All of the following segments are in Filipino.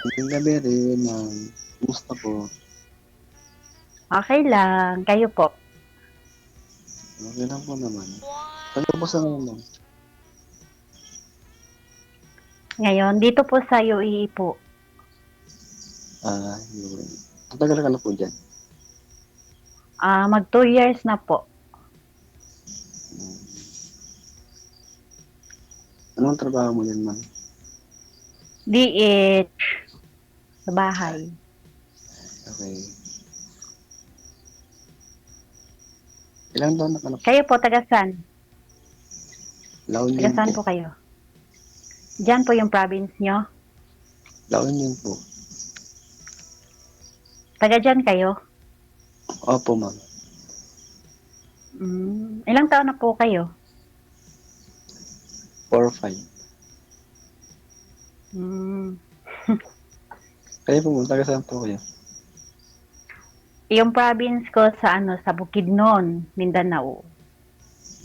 Magandang gabi rin, kumusta po? Okay lang, kayo po? Okay lang po naman. Saan po sa ngayon lang? Ngayon, dito po sa UAE po. Yun. Matagal ka na po dyan. Mag 2 years na po. Hmm. Anong trabaho mo yan, ma'am? DH, sa bahay. Okay. Ilang taon na ka na po? Kayo po, taga saan? La Taga Union saan po. po kayo? Diyan po yung province nyo? La Union po. Taga diyan kayo? Opo, ma'am. Ilang taon na po kayo? 4 or 5. Hmm, Kayo po, taga saan po kayo? yung province ko sa sa Bukidnon, Mindanao.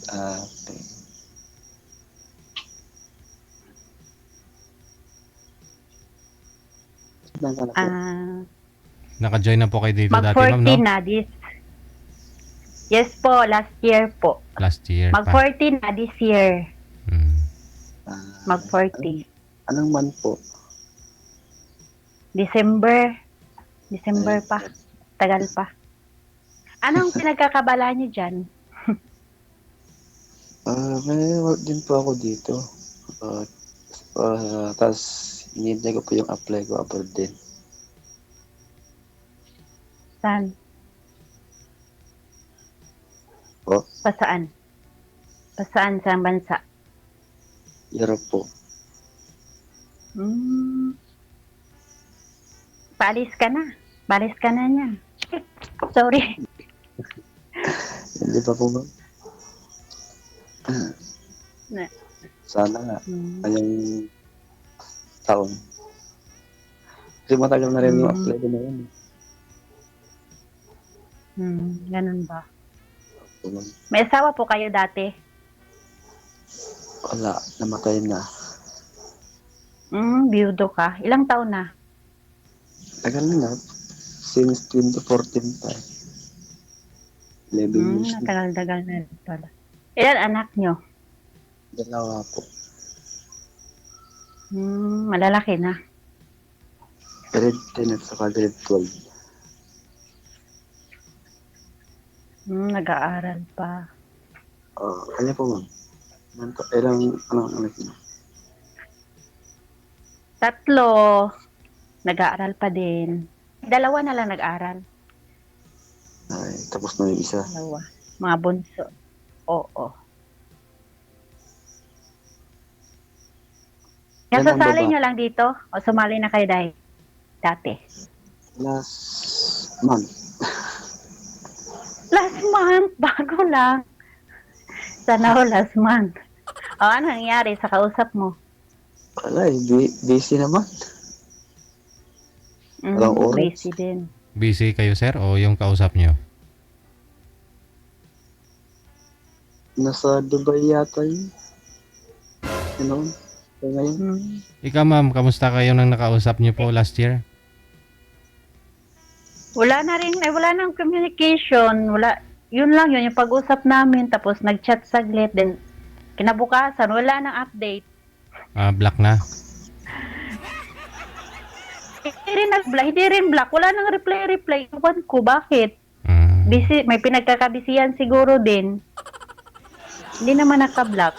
Okay. Saan ka na po? Ah, Naka-join na po kayo dito mag dati, ma'am, 40 no? na this. Yes po, last year po. Last year Mag pa. 40 na this year. Hmm. Mag 40. Anong month po? December. Ay, December pa. Tagal pa. Anong pinagkakabala niyo dyan? may work din po ako dito. Tapos, hinihintay ko po yung apply ko abroad din. Saan? Po, Pasaan? Pasaan sa bansa? Europe po. Hmm. Paalis ka na. Paalis ka na niya. Sorry. Hindi pa po ba? Na- Sana nga. Hmm. Ngayong taon. Kasi matagal na rin yung Hmm. apply ko na yun. Ganun ba? So, May asawa po kayo dati? wala, namatay na. Biyudo ka. Ilang taon na? Tagal na. Since 2014 pa. 11 years na. Natagal-tagal na rin pala. Ilan anak nyo? Dalawa po. Malalaki na. Grade 10 at saka grade 12. Nag-aaral pa. Kanya po, ma'am. Anong anak niyo? 3. Nag-aaral pa din. 2 na lang nag-aaral. Ay, tapos na yung isa. 2. Mga bunso. Oo. Yan ang Nasasali baba. nyo lang dito? O sumali na kayo dati? Last month. Last month, bago lang. Sana all last month. O, ano nangyari sa kausap mo? Wala, busy naman. Walang oras. Busy din. Busy kayo, sir, o yung kausap nyo? Nasa Dubai yata yun. Ano? So, ngayon, Ikaw, ma'am, kamusta kayo nang nakausap nyo po last year? Wala na rin, wala nang communication. Wala, yun lang yun, yung pag-usap namin. Tapos nag-chat saglit. Then, kinabukasan, wala nang update. Black na? Hindi rin black. Wala nang reply. Ewan ko, bakit? Hmm. Busy, may pinagkakabisiyan siguro din. Hindi naman naka-block.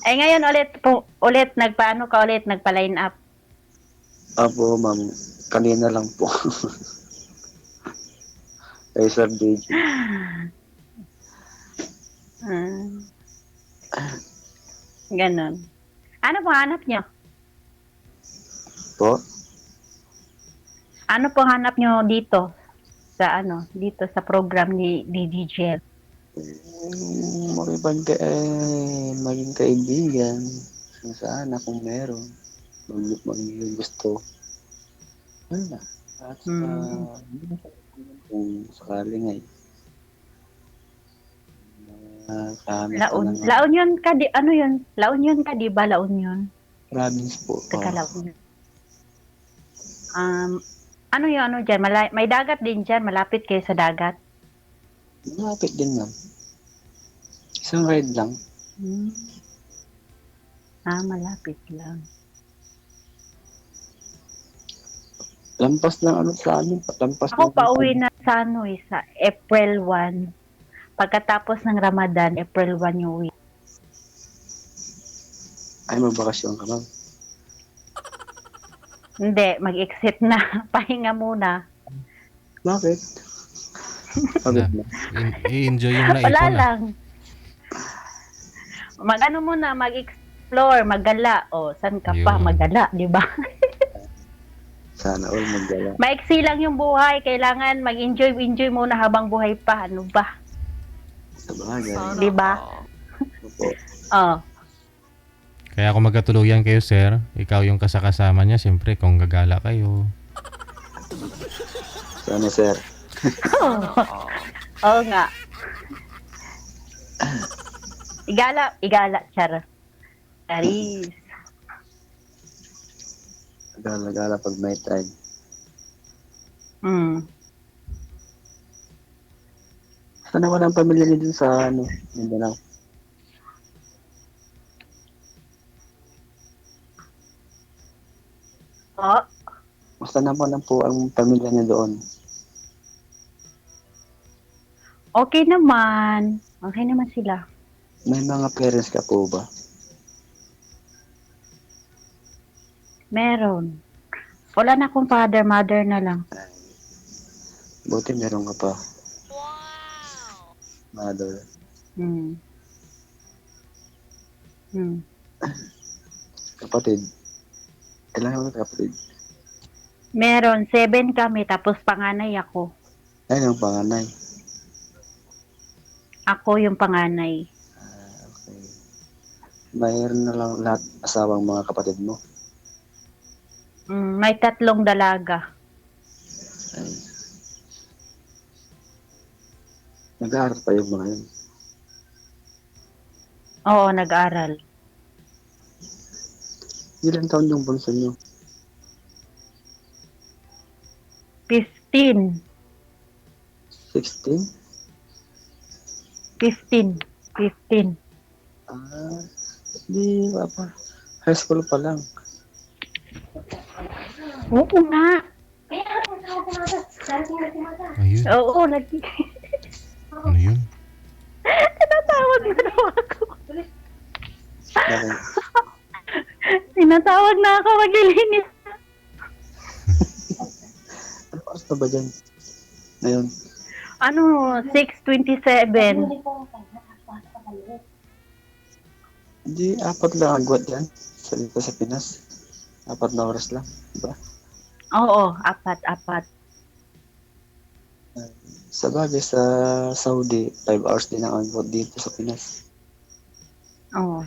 Ay ngayon ulit nagpaano ka ulit, nagpa-line up. Apo, ma'am. Kanina lang po. Kay Sir DJ. Ganon. Ano pong hanap nyo? Po? Ano pong hanap nyo dito? Dito sa program ni DJ. Maging kaibigan. Kung sana, kung meron. Maging gusto. Wala. At saka, kung sakali nga kahanap ka La ng Union ka di ba La Union? Province po. Teka lang. Ano yung ano dyan? May dagat din dyan. Malapit kayo sa dagat. Malapit din ma'am. Isang ride lang. Hmm. Malapit lang. Lampas lang ano sa amin. Lampas Ako lang. pauwi na sa ano sa April 1. Pagkatapos ng Ramadan, April 1 yung uwi. Ay, magbakasyon ka ma'am. Hindi, mag-exit na. Pahinga muna. Bakit? Pagod na. I-enjoy yung Wala naipon. lang. Mag-ano muna, mag-explore, maggala. O, saan ka pa? Yun. Maggala, di ba? Sana all maggala. Maiksi lang yung buhay. Kailangan mag-enjoy muna habang buhay pa. Ano ba? Sa bagay. Di ba? Opo. Oh. Kaya kung magkatuluyan kayo, sir, ikaw yung kasakasama niya, siyempre, kung gagala kayo. Sana sir. Oo nga. Igala, char. Charis. Gala-gala pag may time. Hmm. Sana walang pamilya niyo dun sa ano, Mindanao. Oh, Basta naman lang po ang pamilya niya doon. okay naman. Okay naman sila. May mga parents ka po ba? Meron. Wala na akong father, mother na lang. Buti meron ka pa. Mother. Hmm. Hmm. Kapatid. Kailangan ka kapatid. Meron, 7 kami, tapos panganay ako. Ay, ang panganay. Ako yung panganay. Okay. Mayroon na lang lahat asawang mga kapatid mo. May 3 dalaga. Ay. Nag-aaral pa yung mga yun. Oo, nag-aral. Ilan taon yung bunso niyo? 15. 16? 15. Di ba pa? High school pa lang. Oo nga. Ayun. Oo, Ano yun? tinatawag na daw ako. Bakit? Tinatawag na ako, maglilinis. Ano oras na ba dyan? Ngayon? Ano, 6:27. Hindi, 4 lang agwat yan. Sa dito sa Pinas. 4 na oras lang. Diba? Oo, apat. Sa bagay, sa Saudi, 5 hours din ang agwat dito sa Pinas. Oo.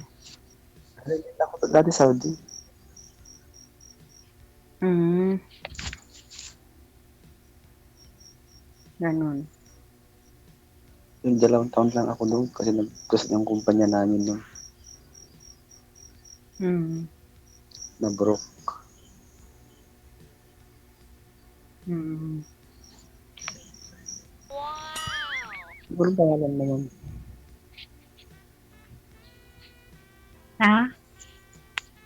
Ako dati Saudi. Ganun. Yung 2 taon lang ako doon kasi nag-close yung kumpanya namin doon. Na broke. Siguro pangalan mo yun. Ha?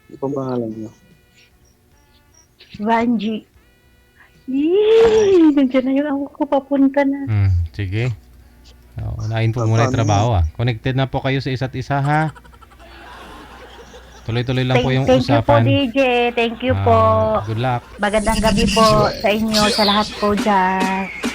Hindi pa pangalan niyo. Vanji. Yee! Nandiyan na yung ako ko, papunta na. Sige. Unahin po muna yung trabaho Connected na po kayo sa isa't isa ha. Tuloy-tuloy lang po yung Thank you po, usapan. DJ. Thank you po. Good luck. Magandang gabi po sa inyo, sa lahat po dyan.